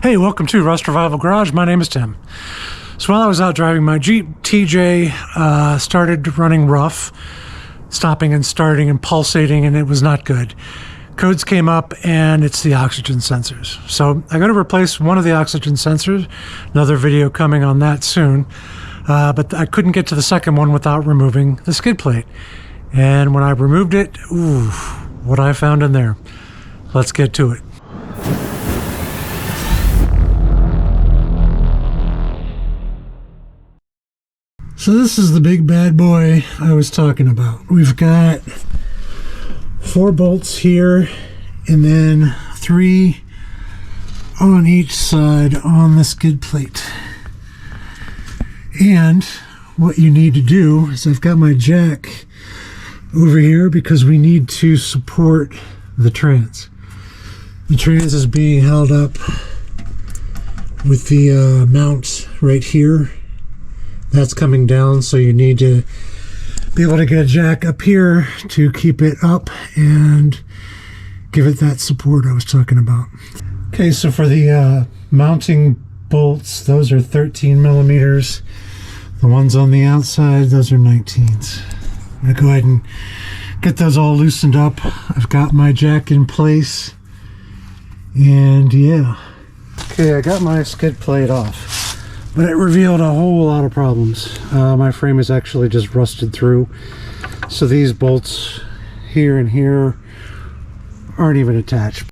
Hey, welcome to Rust Revival Garage. My name is Tim. So while I was out driving my Jeep, TJ started running rough, stopping and starting and pulsating, and it was not good. Codes came up and it's the oxygen sensors. So I'm going to replace one of the oxygen sensors. Another video coming on that soon. But I couldn't get to the second one without removing the skid plate. And when I removed it, ooh, what I found in there. Let's get to it. So this is the big bad boy I was talking about. We've got 4 bolts here and then 3 on each side on the skid plate. And what you need to do is I've got my jack over here because we need to support the trans. The trans is being held up with the mount right here. That's coming down, so you need to be able to get a jack up here to keep it up and give it that support I was talking about. Okay, so for the mounting bolts, those are 13 millimeters. The ones on the outside, those are 19s. I'm gonna go ahead and get those all loosened up. I've got my jack in place, and yeah. Okay, I got my skid plate off. But it revealed a whole lot of problems. My frame is actually just rusted through. So these bolts here and here aren't even attached.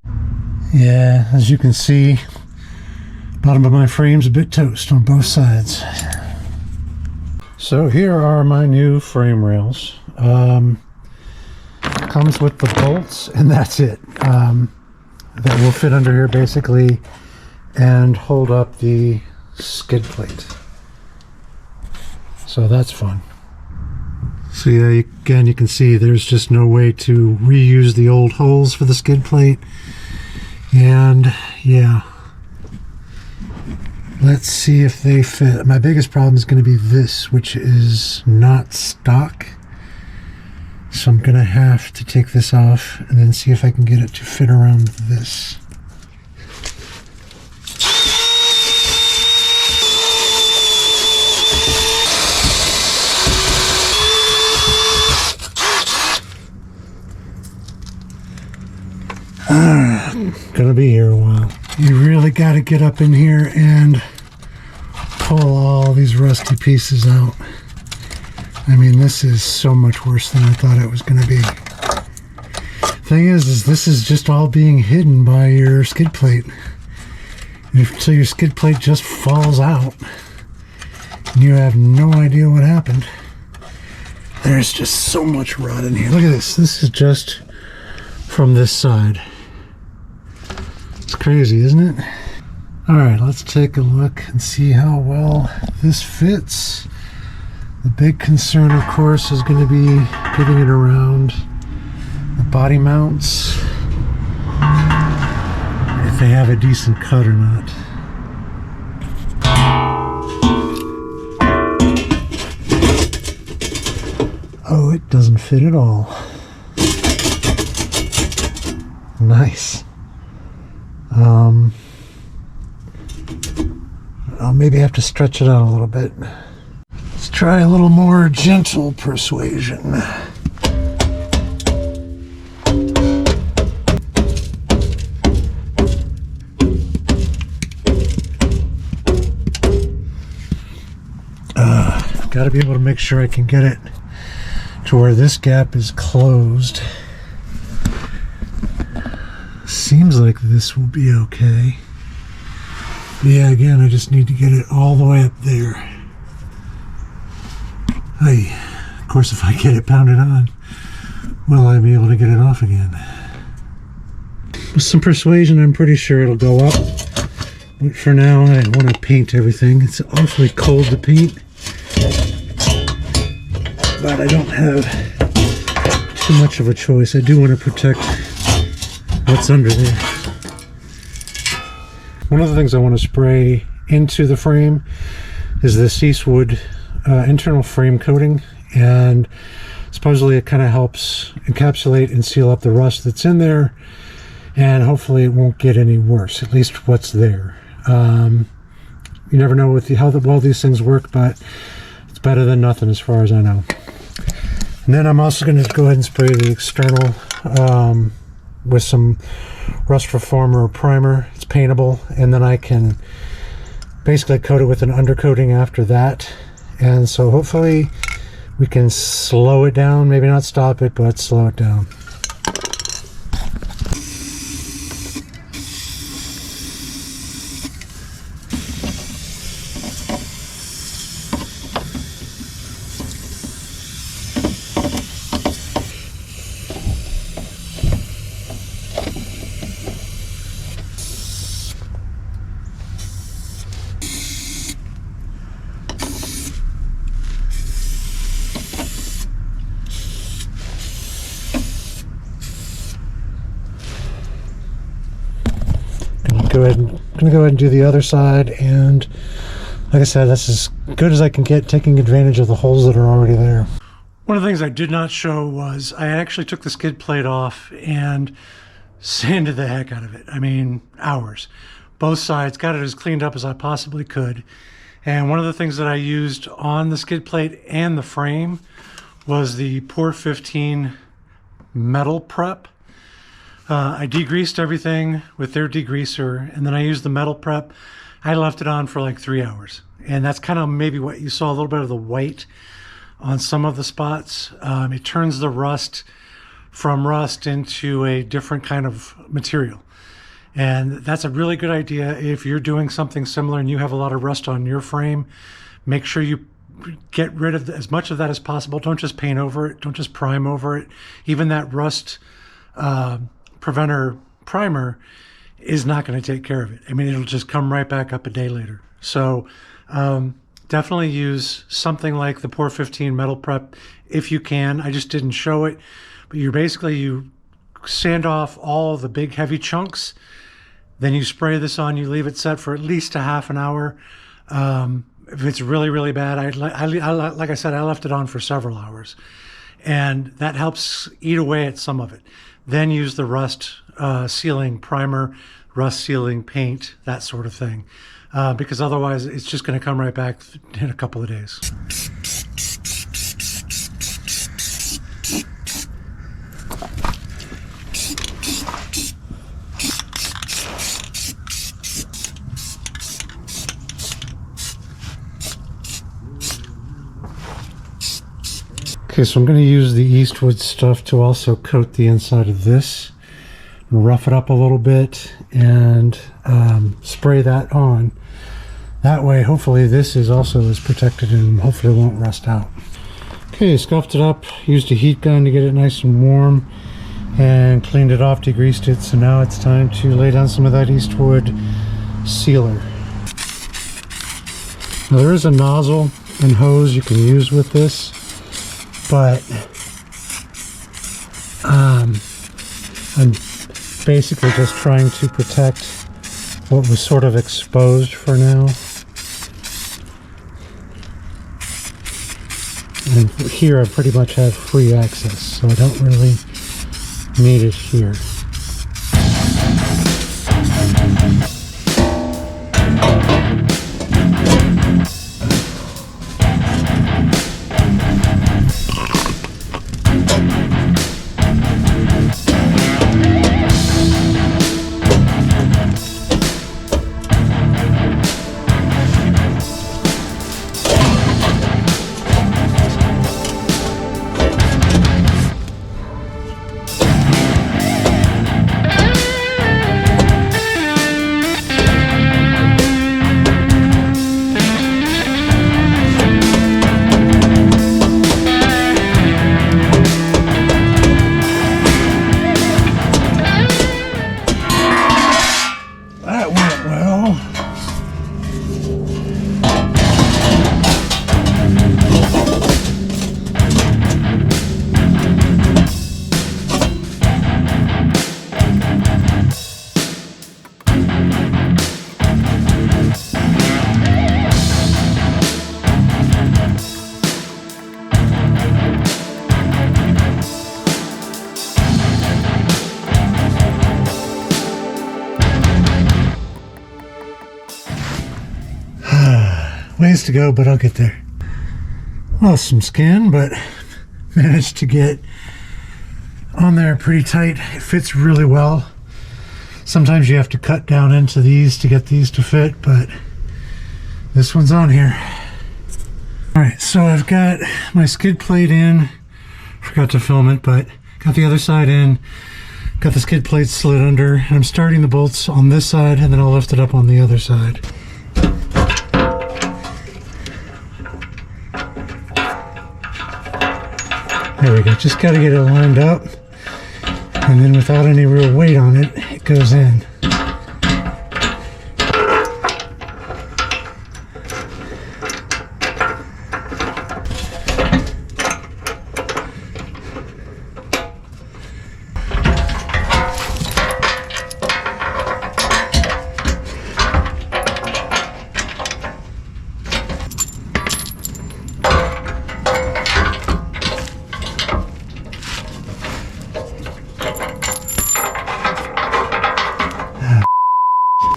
Yeah, as you can see, bottom of my frame's a bit toast on both sides. So here are my new frame rails. Comes with the bolts and that's it. That will fit under here basically and hold up the skid plate. So that's fun. So yeah, again you can see there's just no way to reuse the old holes for the skid plate. And yeah, let's see if they fit. My biggest problem is going to be this, which is not stock. So I'm going to have to take this off and then see if I can get it to fit around this. Gonna be here a while. You really got to get up in here and pull all these rusty pieces out. I mean, this is so much worse than I thought it was going to be. Thing is this is just all being hidden by your skid plate. So your skid plate just falls out and you have no idea what happened. There's just so much rot in here. Look at this. This is just from this side. It's crazy, isn't it? All right, let's take a look and see how well this fits. The big concern, of course, is going to be getting it around the body mounts, if they have a decent cut or not. Oh, it doesn't fit at all. Nice. I'll maybe have to stretch it out a little bit. Let's try a little more gentle persuasion. I've got to be able to make sure I can get it to where this gap is closed. Seems like this will be okay. But yeah, again, I just need to get it all the way up there. Hey, of course, if I get it pounded on, will I be able to get it off again? With some persuasion, I'm pretty sure it'll go up. But for now, I want to paint everything. It's awfully cold to paint. But I don't have too much of a choice. I do want to protect what's under there. One of the things I want to spray into the frame is this Eastwood internal frame coating, and supposedly it kind of helps encapsulate and seal up the rust that's in there, and hopefully it won't get any worse, at least what's there. You never know with how well these things work, but it's better than nothing as far as I know. And then I'm also going to go ahead and spray the external with some rust reformer primer. It's paintable, and then I can basically coat it with an undercoating after that. And so hopefully we can slow it down, maybe not stop it, but slow it down. I'm gonna go ahead and do the other side, and like I said, that's as good as I can get, taking advantage of the holes that are already there. One of the things I did not show was I actually took the skid plate off and sanded the heck out of it. I mean, hours. Both sides, got it as cleaned up as I possibly could. And one of the things that I used on the skid plate and the frame was the Pour 15 metal prep. I degreased everything with their degreaser, and then I used the metal prep. I left it on for like 3 hours, and that's kind of maybe what you saw, a little bit of the white on some of the spots. It turns the rust from rust into a different kind of material, and that's a really good idea if you're doing something similar and you have a lot of rust on your frame. Make sure you get rid of as much of that as possible. Don't just paint over it, don't just prime over it. Even that rust preventer primer is not going to take care of it. I mean, it'll just come right back up a day later. So definitely use something like the Pour 15 metal prep if you can. I just didn't show it, but you sand off all the big heavy chunks, then you spray this on, you leave it set for at least a half an hour. If it's really, really bad, like I said, I left it on for several hours, and that helps eat away at some of it. Then use the rust sealing primer, rust sealing paint, that sort of thing, because otherwise it's just going to come right back in a couple of days. Okay, so I'm going to use the Eastwood stuff to also coat the inside of this, rough it up a little bit, and spray that on. That way, hopefully this is also as protected and hopefully won't rust out. Okay, scuffed it up, used a heat gun to get it nice and warm, and cleaned it off, degreased it. So now it's time to lay down some of that Eastwood sealer. Now there is a nozzle and hose you can use with this, but I'm basically just trying to protect what was sort of exposed for now. And here I pretty much have free access, so I don't really need it here. Ways to go, but I'll get there. Well, some skin, but managed to get on there pretty tight. It fits really well. Sometimes you have to cut down into these to get these to fit, but this one's on here. All right, so I've got my skid plate in. Forgot to film it, but got the other side in. Got the skid plate slid under. I'm starting the bolts on this side, and then I'll lift it up on the other side. There we go. Just got to get it lined up, and then without any real weight on it, it goes in.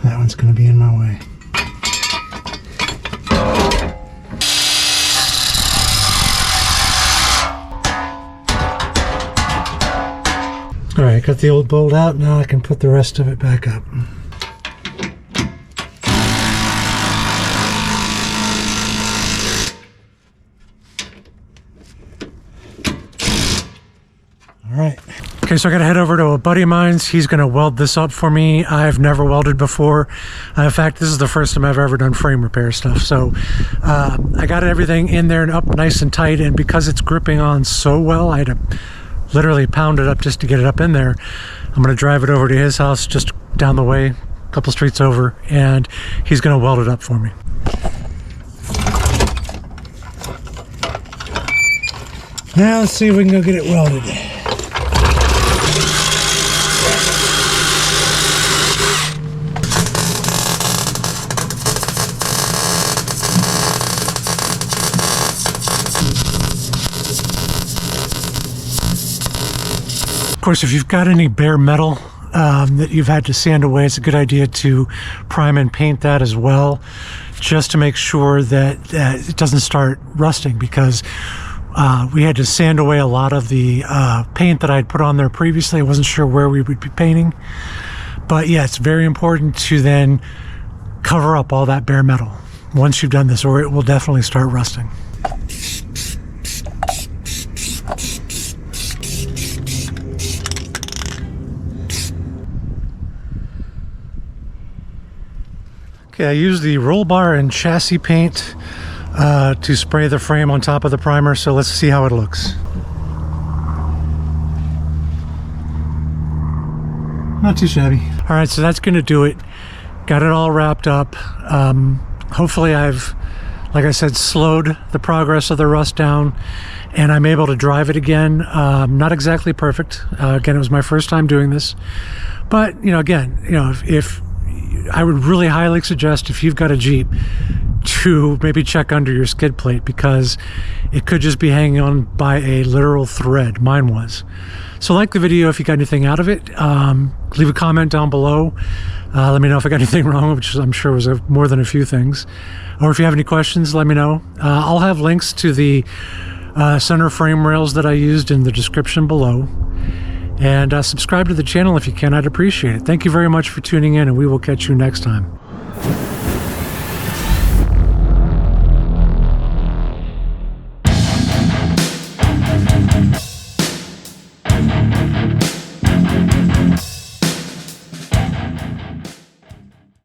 That one's going to be in my way. All right, got the old bolt out. Now I can put the rest of it back up. All right. Okay, so I gotta head over to a buddy of mine's. He's gonna weld this up for me. I've never welded before. In fact, this is the first time I've ever done frame repair stuff. So I got everything in there and up nice and tight, and because it's gripping on so well, I had to literally pound it up just to get it up in there. I'm gonna drive it over to his house just down the way, a couple streets over, and he's gonna weld it up for me. Now let's see if we can go get it welded. Of course, if you've got any bare metal that you've had to sand away, it's a good idea to prime and paint that as well, just to make sure that it doesn't start rusting, because we had to sand away a lot of the paint that I'd put on there previously. I wasn't sure where we would be painting, but yeah, it's very important to then cover up all that bare metal once you've done this, or it will definitely start rusting. Okay, I used the roll bar and chassis paint to spray the frame on top of the primer, so let's see how it looks. Not too shabby. All right, so that's gonna do it. Got it all wrapped up. Hopefully I've, like I said, slowed the progress of the rust down, and I'm able to drive it again. Not exactly perfect. Again, it was my first time doing this, but if I would really highly suggest, if you've got a Jeep, to maybe check under your skid plate, because it could just be hanging on by a literal thread. Mine was. So like the video if you got anything out of it. Leave a comment down below. Let me know if I got anything wrong, which I'm sure was more than a few things. Or if you have any questions, let me know. I'll have links to the center frame rails that I used in the description below. And subscribe to the channel if you can. I'd appreciate it. Thank you very much for tuning in, and we will catch you next time.